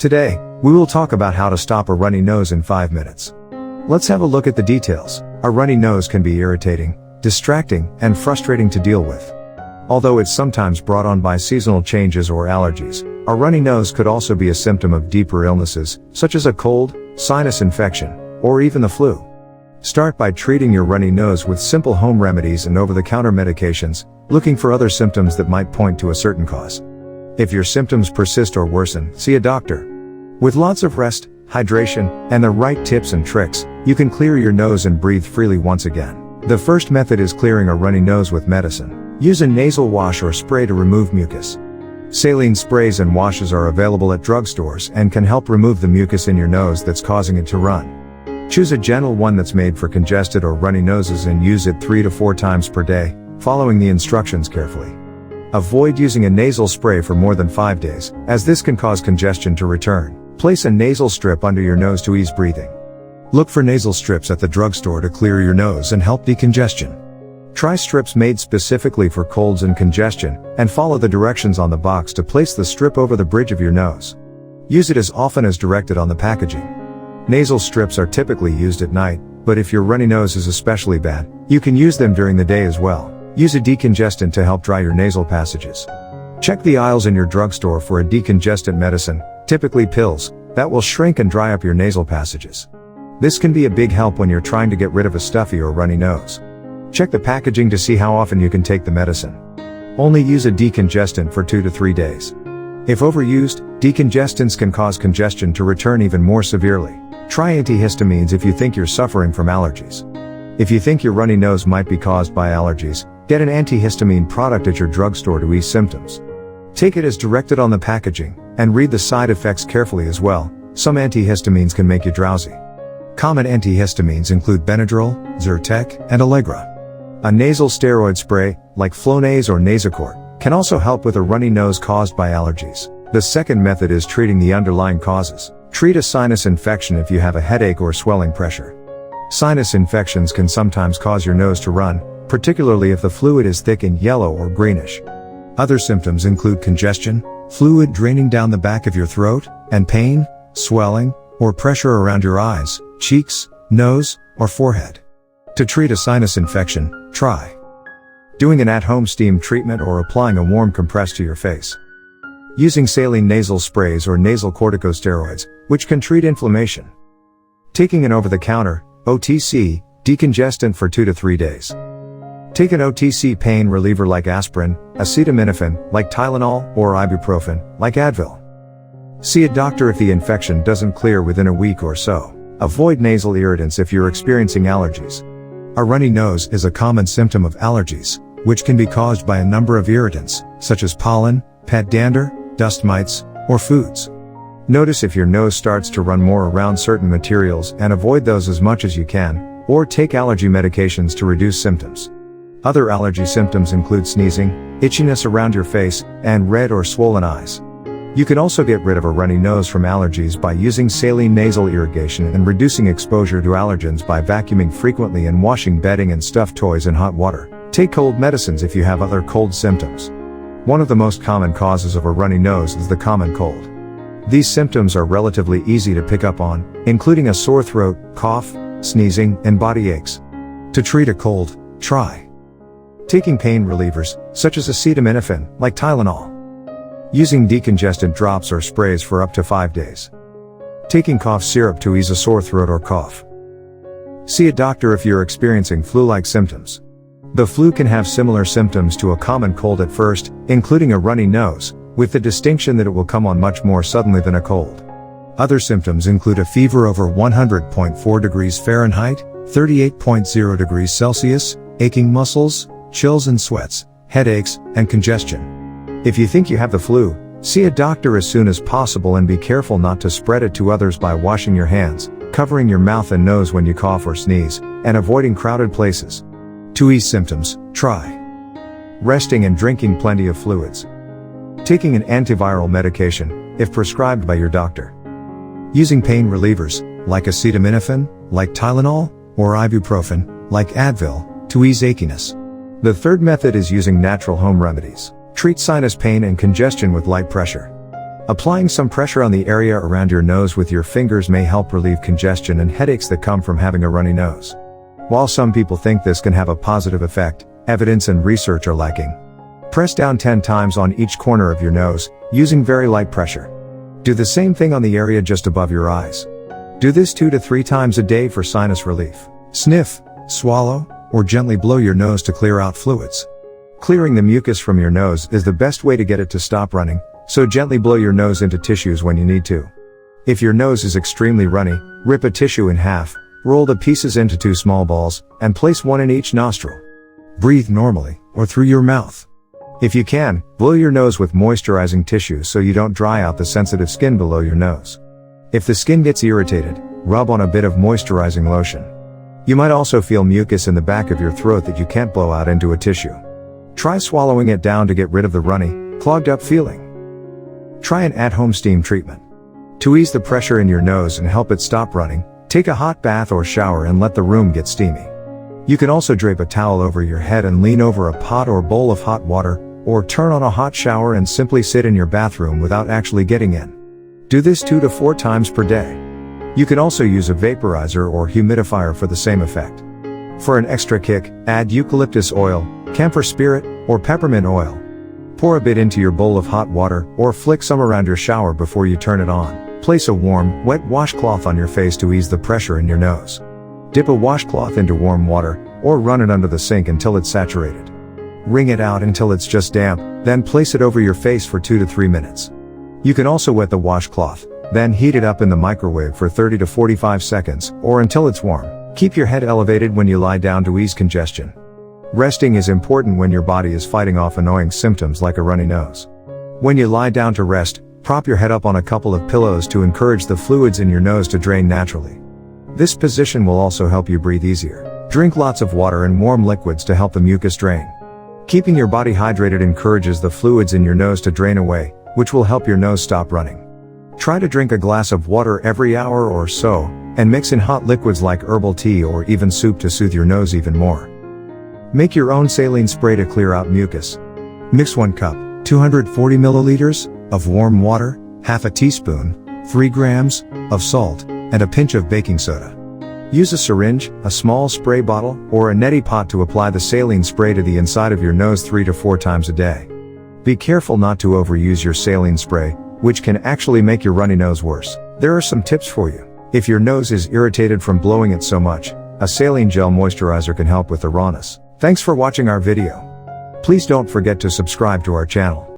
Today, we will talk about how to stop a runny nose in 5 minutes. Let's have a look at the details. A runny nose can be irritating, distracting, and frustrating to deal with. Although it's sometimes brought on by seasonal changes or allergies, a runny nose could also be a symptom of deeper illnesses, such as a cold, sinus infection, or even the flu. Start by treating your runny nose with simple home remedies and over-the-counter medications, looking for other symptoms that might point to a certain cause. If your symptoms persist or worsen, see a doctor. With lots of rest, hydration, and the right tips and tricks, you can clear your nose and breathe freely once again. The first method is clearing a runny nose with medicine. Use a nasal wash or spray to remove mucus. Saline sprays and washes are available at drugstores and can help remove the mucus in your nose that's causing it to run. Choose a gentle one that's made for congested or runny noses and use it 3 to 4 times per day, following the instructions carefully. Avoid using a nasal spray for more than 5 days, as this can cause congestion to return. Place a nasal strip under your nose to ease breathing. Look for nasal strips at the drugstore to clear your nose and help decongestion. Try strips made specifically for colds and congestion, and follow the directions on the box to place the strip over the bridge of your nose. Use it as often as directed on the packaging. Nasal strips are typically used at night, but if your runny nose is especially bad, you can use them during the day as well. Use a decongestant to help dry your nasal passages. Check the aisles in your drugstore for a decongestant medicine, typically pills, that will shrink and dry up your nasal passages. This can be a big help when you're trying to get rid of a stuffy or runny nose. Check the packaging to see how often you can take the medicine. Only use a decongestant for 2 to 3 days. If overused, decongestants can cause congestion to return even more severely. Try antihistamines if you think you're suffering from allergies. If you think your runny nose might be caused by allergies, get an antihistamine product at your drugstore to ease symptoms. Take it as directed on the packaging, and read the side effects carefully as well. Some antihistamines can make you drowsy. Common antihistamines include Benadryl, Zyrtec, and Allegra. A nasal steroid spray, like Flonase or Nasacort, can also help with a runny nose caused by allergies. The second method is treating the underlying causes. Treat a sinus infection if you have a headache or swelling pressure. Sinus infections can sometimes cause your nose to run, particularly if the fluid is thick and yellow or greenish. Other symptoms include congestion, fluid draining down the back of your throat, and pain, swelling, or pressure around your eyes, cheeks, nose, or forehead. To treat a sinus infection, try doing an at-home steam treatment or applying a warm compress to your face. Using saline nasal sprays or nasal corticosteroids, which can treat inflammation. Taking an over-the-counter, OTC, decongestant for 2 to 3 days. Take an OTC pain reliever like aspirin, acetaminophen, like Tylenol, or ibuprofen, like Advil. See a doctor if the infection doesn't clear within a week or so. Avoid nasal irritants if you're experiencing allergies. A runny nose is a common symptom of allergies, which can be caused by a number of irritants, such as pollen, pet dander, dust mites, or foods. Notice if your nose starts to run more around certain materials and avoid those as much as you can, or take allergy medications to reduce symptoms. Other allergy symptoms include sneezing, itchiness around your face, and red or swollen eyes. You can also get rid of a runny nose from allergies by using saline nasal irrigation and reducing exposure to allergens by vacuuming frequently and washing bedding and stuffed toys in hot water. Take cold medicines if you have other cold symptoms. One of the most common causes of a runny nose is the common cold. These symptoms are relatively easy to pick up on, including a sore throat, cough, sneezing, and body aches. To treat a cold, try taking pain relievers, such as acetaminophen, like Tylenol. Using decongestant drops or sprays for up to 5 days. Taking cough syrup to ease a sore throat or cough. See a doctor if you're experiencing flu-like symptoms. The flu can have similar symptoms to a common cold at first, including a runny nose, with the distinction that it will come on much more suddenly than a cold. Other symptoms include a fever over 100.4 degrees Fahrenheit, 38.0 degrees Celsius, aching muscles, chills and sweats, headaches, and congestion. If you think you have the flu, see a doctor as soon as possible and be careful not to spread it to others by washing your hands, covering your mouth and nose when you cough or sneeze, and avoiding crowded places. To ease symptoms, try resting and drinking plenty of fluids. Taking an antiviral medication, if prescribed by your doctor. Using pain relievers, like acetaminophen, like Tylenol, or ibuprofen, like Advil, to ease achiness. The third method is using natural home remedies. Treat sinus pain and congestion with light pressure. Applying some pressure on the area around your nose with your fingers may help relieve congestion and headaches that come from having a runny nose. While some people think this can have a positive effect, evidence and research are lacking. Press down 10 times on each corner of your nose, using very light pressure. Do the same thing on the area just above your eyes. Do this 2 to 3 times a day for sinus relief. Sniff, swallow, or gently blow your nose to clear out fluids. Clearing the mucus from your nose is the best way to get it to stop running, so gently blow your nose into tissues when you need to. If your nose is extremely runny, rip a tissue in half, roll the pieces into 2 small balls, and place one in each nostril. Breathe normally, or through your mouth. If you can, blow your nose with moisturizing tissues so you don't dry out the sensitive skin below your nose. If the skin gets irritated, rub on a bit of moisturizing lotion. You might also feel mucus in the back of your throat that you can't blow out into a tissue. Try swallowing it down to get rid of the runny, clogged up feeling. Try an at-home steam treatment. To ease the pressure in your nose and help it stop running, take a hot bath or shower and let the room get steamy. You can also drape a towel over your head and lean over a pot or bowl of hot water, or turn on a hot shower and simply sit in your bathroom without actually getting in. Do this 2 to 4 times per day. You can also use a vaporizer or humidifier for the same effect. For an extra kick, add eucalyptus oil, camphor spirit, or peppermint oil. Pour a bit into your bowl of hot water, or flick some around your shower before you turn it on. Place a warm, wet washcloth on your face to ease the pressure in your nose. Dip a washcloth into warm water, or run it under the sink until it's saturated. Wring it out until it's just damp, then place it over your face for 2 to 3 minutes. You can also wet the washcloth, then heat it up in the microwave for 30 to 45 seconds, or until it's warm. Keep your head elevated when you lie down to ease congestion. Resting is important when your body is fighting off annoying symptoms like a runny nose. When you lie down to rest, prop your head up on a couple of pillows to encourage the fluids in your nose to drain naturally. This position will also help you breathe easier. Drink lots of water and warm liquids to help the mucus drain. Keeping your body hydrated encourages the fluids in your nose to drain away, which will help your nose stop running. Try to drink a glass of water every hour or so, and mix in hot liquids like herbal tea or even soup to soothe your nose even more. Make your own saline spray to clear out mucus. Mix 1 cup, 240 milliliters, of warm water, half a teaspoon, 3 grams, of salt, and a pinch of baking soda. Use a syringe, a small spray bottle, or a neti pot to apply the saline spray to the inside of your nose 3 to 4 times a day. Be careful not to overuse your saline spray, which can actually make your runny nose worse. There are some tips for you. If your nose is irritated from blowing it so much, a saline gel moisturizer can help with the rawness. Thanks for watching our video. Please don't forget to subscribe to our channel.